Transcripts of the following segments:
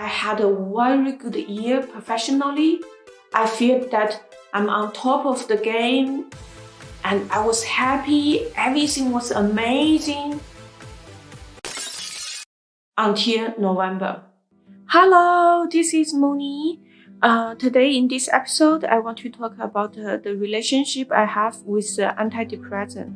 I had a very good year professionally. I feel that I'm on top of the game and I was happy. Everything was amazing until November. Hello, this is Moni. Today in this episode, I want to talk about the relationship I have with antidepressant.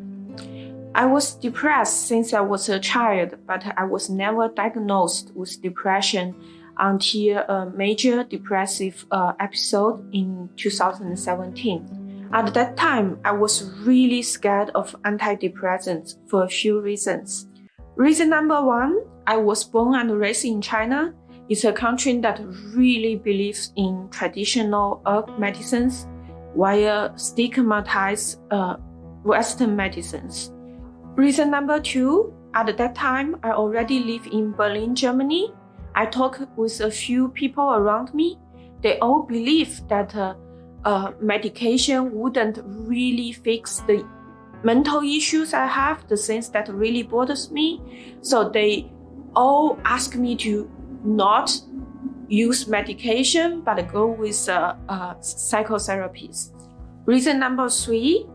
I was depressed since I was a child, but I was never diagnosed with depression until a major depressive episode in 2017. At that time, I was really scared of antidepressants for a few reasons. Reason number one, I was born and raised in China. It's a country that really believes in traditional herb medicines while stigmatized Western medicines. Reason number two, at that time, I already live in Berlin, Germany. I talked with a few people around me. They all believe that medication wouldn't really fix the mental issues I have, the things that really bothers me. So they all ask me to not use medication, but go with psychotherapies. Reason number three,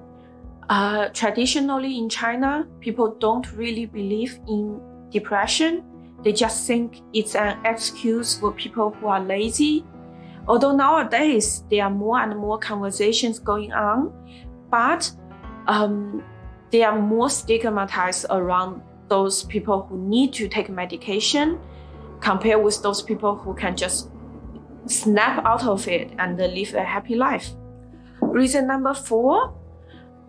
traditionally in China, people don't really believe in depression. They just think it's an excuse for people who are lazy. Although nowadays there are more and more conversations going on, but they are more stigmatized around those people who need to take medication compared with those people who can just snap out of it and live a happy life. Reason number four,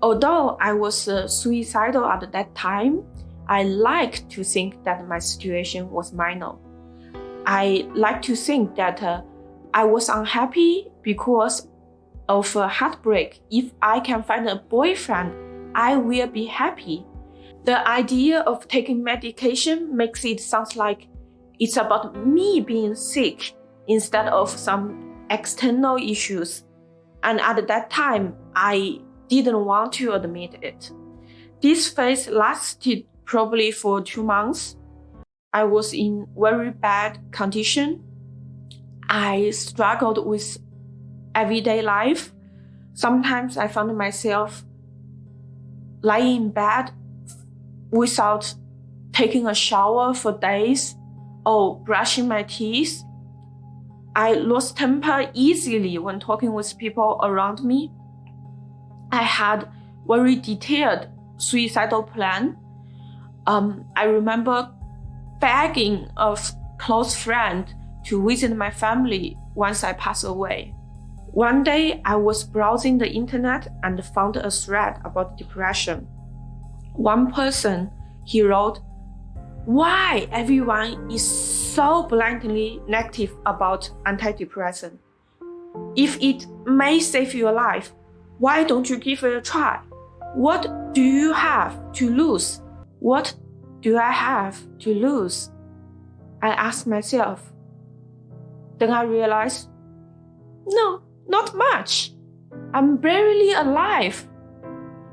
although I was suicidal at that time, I like to think that my situation was minor. I like to think that I was unhappy because of a heartbreak. If I can find a boyfriend, I will be happy. The idea of taking medication makes it sound like it's about me being sick instead of some external issues. And at that time, I didn't want to admit it. This phase lasted probably for 2 months. I was in very bad condition. I struggled with everyday life. Sometimes I found myself lying in bed without taking a shower for days or brushing my teeth. I lost temper easily when talking with people around me. I had very detailed suicidal plan. I remember begging a close friend to visit my family once I pass away. One day, I was browsing the internet and found a thread about depression. One person, he wrote, "Why everyone is so blindly negative about antidepressant? If it may save your life, why don't you give it a try? What do you have to lose? What do I have to lose?" I asked myself. Then I realized, no, not much. I'm barely alive.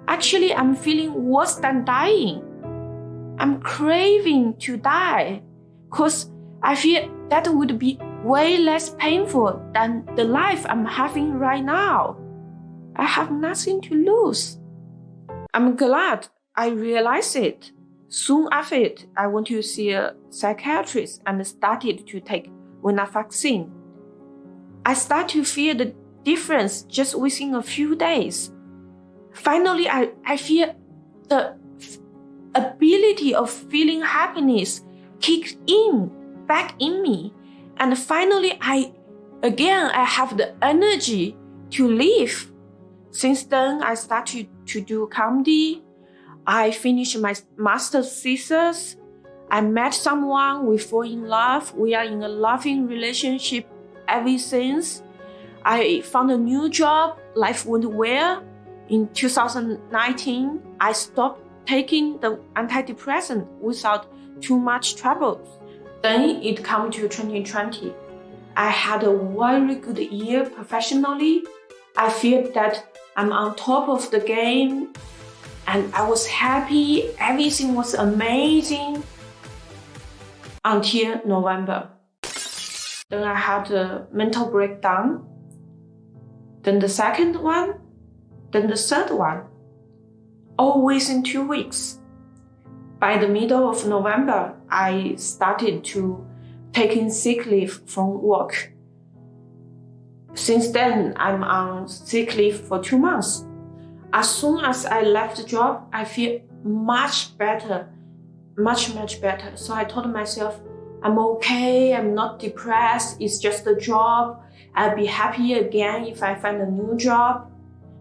Actually, I'm feeling worse than dying. I'm craving to die because I feel that would be way less painful than the life I'm having right now. I have nothing to lose. I'm glad I realized it. Soon after it, I went to see a psychiatrist and started to take Venlafaxine. I started to feel the difference just within a few days. Finally, I feel the ability of feeling happiness kicked in back in me. And finally, I have the energy to live. Since then, I started to do comedy. I finished my master's thesis. I met someone, we fall in love. We are in a loving relationship ever since. I found a new job. Life went well. In 2019, I stopped taking the antidepressant without too much trouble. Then it came to 2020. I had a very good year professionally. I feel that I'm on top of the game and I was happy. Everything was amazing until November. Then I had a mental breakdown. Then the second one. Then the third one. All within 2 weeks. By the middle of November, I started to taking sick leave from work. Since then, I'm on sick leave for 2 months. As soon as I left the job, I feel much better, much better. So I told myself, I'm okay, I'm not depressed, it's just a job. I'll be happy again if I find a new job.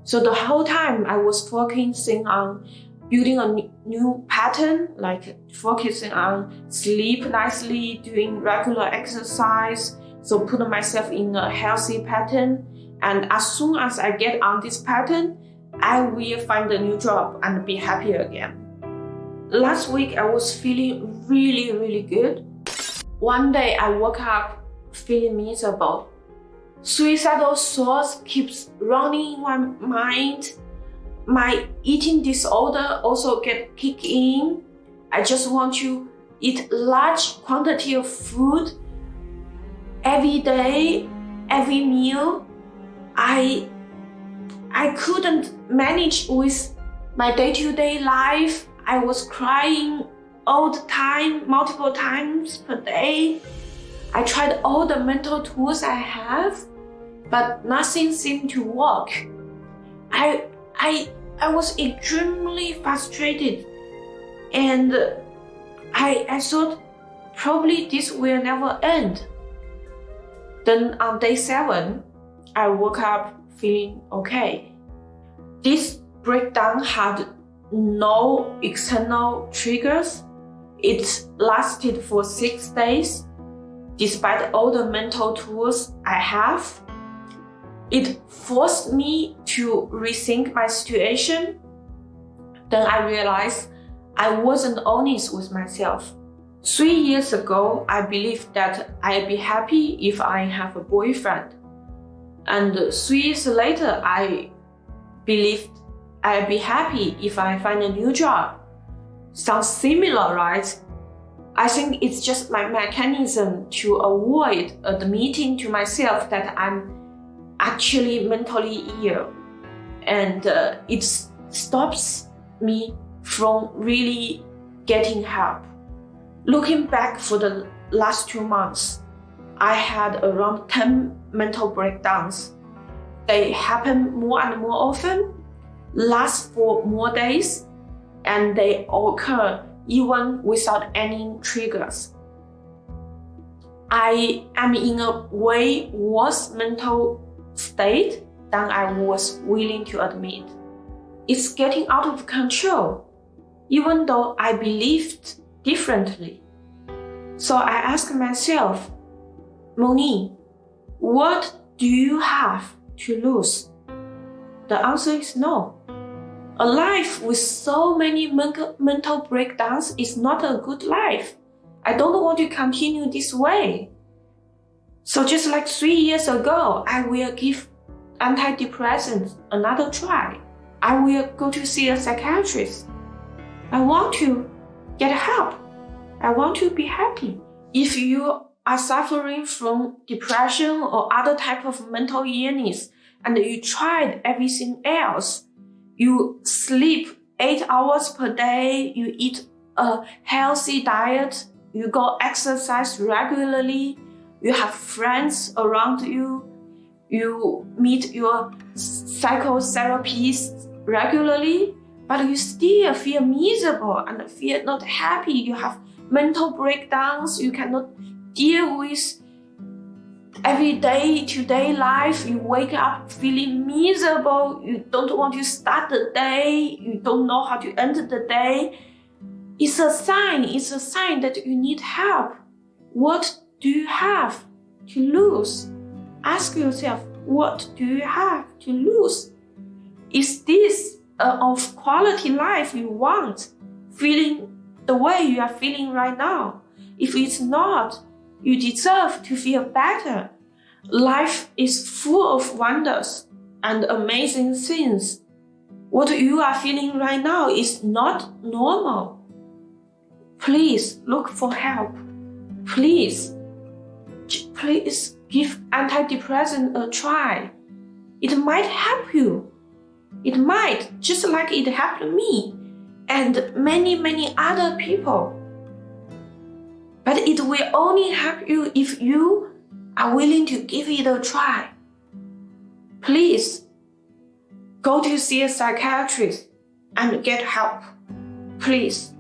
So the whole time I was focusing on building a new pattern, like focusing on sleep nicely, doing regular exercise, so put myself in a healthy pattern. And as soon as I get on this pattern, I will find a new job and be happy again. Last week, I was feeling really good. One day, I woke up feeling miserable. Suicidal thoughts keeps running in my mind. My eating disorder also get kicked in. I just want to eat large quantity of food every day, every meal. I couldn't manage with my day-to-day life. I was crying all the time, multiple times per day. I tried all the mental tools I have, but nothing seemed to work. I was extremely frustrated, and I thought probably this will never end. Then on day 7, I woke up feeling okay. This breakdown had no external triggers. It lasted for 6 days. Despite all the mental tools I have, it forced me to rethink my situation. Then I realized I wasn't honest with myself. 3 years ago, I believed that I'd be happy if I have a boyfriend. And 3 years later, I believed I'd be happy if I find a new job. Sounds similar, right? I think it's just my mechanism to avoid admitting to myself that I'm actually mentally ill. And it stops me from really getting help. Looking back for the last 2 months, I had around 10 mental breakdowns. They happen more and more often, last for more days, and they occur even without any triggers. I am in a way worse mental state than I was willing to admit. It's getting out of control, even though I believed differently. So I asked myself, Moni, what do you have to lose? The answer is no. A life with so many mental breakdowns is not a good life. I don't want to continue this way. So just like 3 years ago, I will give antidepressants another try. I will go to see a psychiatrist. I want to get help. I want to be happy. If you are suffering from depression or other type of mental illness, and you tried everything else, you sleep 8 hours per day, you eat a healthy diet, you go exercise regularly, you have friends around you, you meet your psychotherapist regularly, but you still feel miserable and feel not happy, you have mental breakdowns, you cannot deal with everyday today life, you wake up feeling miserable, you don't want to start the day, you don't know how to end the day. It's a sign that you need help. What do you have to lose? Ask yourself, what do you have to lose? Is this of quality life you want, feeling the way you are feeling right now? If it's not, you deserve to feel better. Life is full of wonders and amazing things. What you are feeling right now is not normal. Please look for help. Please please give antidepressant a try. It might help you. It might, just like it helped me and many other people. But it will only help you if you are willing to give it a try. Please go to see a psychiatrist and get help. Please.